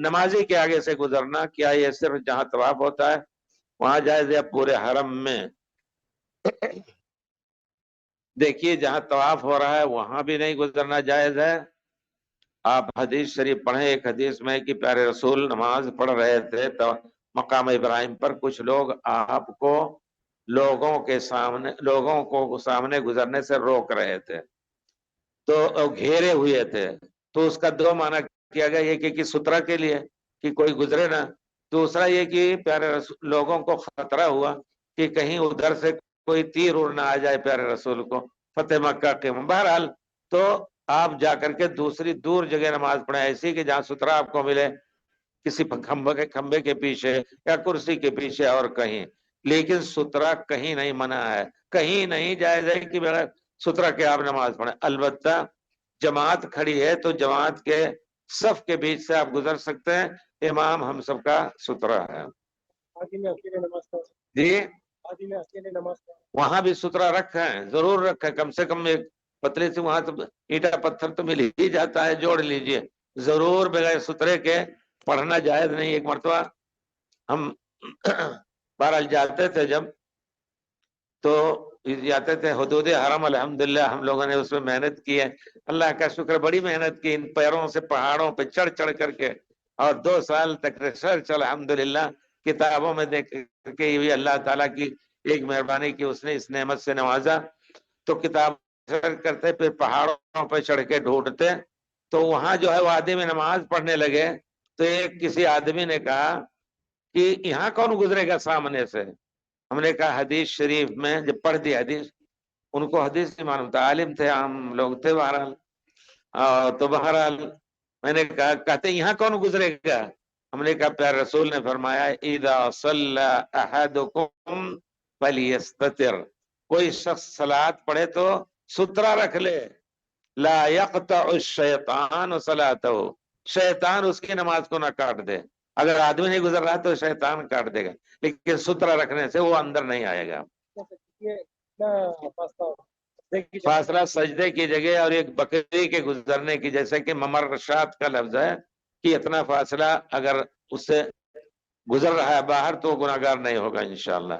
نمازی کے آگے سے گزرنا کیا یہ صرف جہاں طواف ہوتا ہے وہاں جائز ہے؟ پورے حرم میں دیکھیے جہاں طواف ہو رہا ہے وہاں بھی نہیں گزرنا جائز ہے. آپ حدیث شریف پڑھیں، ایک حدیث میں کہ پیارے رسول نماز پڑھ رہے تھے تو مقام ابراہیم پر کچھ لوگ آپ کو لوگوں کو سامنے گزرنے سے روک رہے تھے، تو گھیرے ہوئے تھے. تو اس کا دو معنی کیا گیا، یہ کہ سترہ کے لیے کہ کوئی گزرے نہ، دوسرا یہ کہ پیارے لوگوں کو خطرہ ہوا کہ کہیں ادھر سے کوئی تیر اڑ نہ آ جائے پیارے رسول کو فتح مکہ کے. بہرحال تو آپ جا کر کے دوسری دور جگہ نماز پڑھیں، ایسی کہ جہاں سترہ آپ کو ملے، کسی کھمبے کے پیچھے یا کرسی کے پیچھے اور کہیں. لیکن سترہ کہیں نہیں منع ہے، کہیں نہیں جائز ہے کہ بغیر سترہ کے آپ نماز پڑھیں. البتہ جماعت کھڑی ہے تو جماعت کے صف کے بیچ سے آپ گزر سکتے ہیں، امام ہم سب کا سترہ ہے. جی وہاں بھی سترہ رکھیں، ضرور رکھیں، کم سے کم ایک پتلی سے وہاں تو اینٹا پتھر تو مل ہی جاتا ہے، جوڑ لیجئے. ضرور بغیر سترے کے پڑھنا جائز نہیں. ایک مرتبہ ہم بہرحال جاتے تھے جب تو جاتے تھے حدود حرم، الحمدللہ ہم لوگوں نے اس میں محنت کی ہے، اللہ کا شکر بڑی محنت کی ان پیروں سے پہاڑوں پہ چڑھ چڑھ کر کے، اور 2 سال تک ریسرچ الحمدللہ کتابوں میں دیکھ کے یہ اللہ تعالیٰ کی ایک مہربانی کی اس نے اس نعمت سے نوازا. تو کتاب کرتے پھر پہاڑوں پہ چڑھ کے ڈھونڈتے، تو وہاں جو ہے وہ آدمی نماز پڑھنے لگے تو ایک کسی آدمی نے کہا کہ یہاں کون گزرے گا سامنے سے؟ ہم نے کہا حدیث شریف میں جب پڑھ دی حدیث، ان کو حدیث نہیں معلوم تھا، عالم تھے، عام لوگ تھے بہرحال. تو بہرحال میں نے کہا کہتے یہاں کون گزرے گا؟ ہم نے کہا پیارے رسول نے فرمایا اذا صلی احدکم فلیستتر، کوئی شخص صلاۃ پڑھے تو سترہ رکھ لے. لا یقطع الشیطان صلاته، شیطان اس کی نماز کو نہ کاٹ دے. اگر آدمی نہیں گزر رہا تو شیطان کاٹ دے گا، لیکن سترہ رکھنے سے وہ اندر نہیں آئے گا. فاصلہ سجدے کی جگہ اور ایک بکری کے گزرنے کی، جیسے کہ ممرشات کا لفظ ہے کہ اتنا فاصلہ اگر اس سے گزر رہا ہے باہر تو گناہگار نہیں ہوگا انشاءاللہ.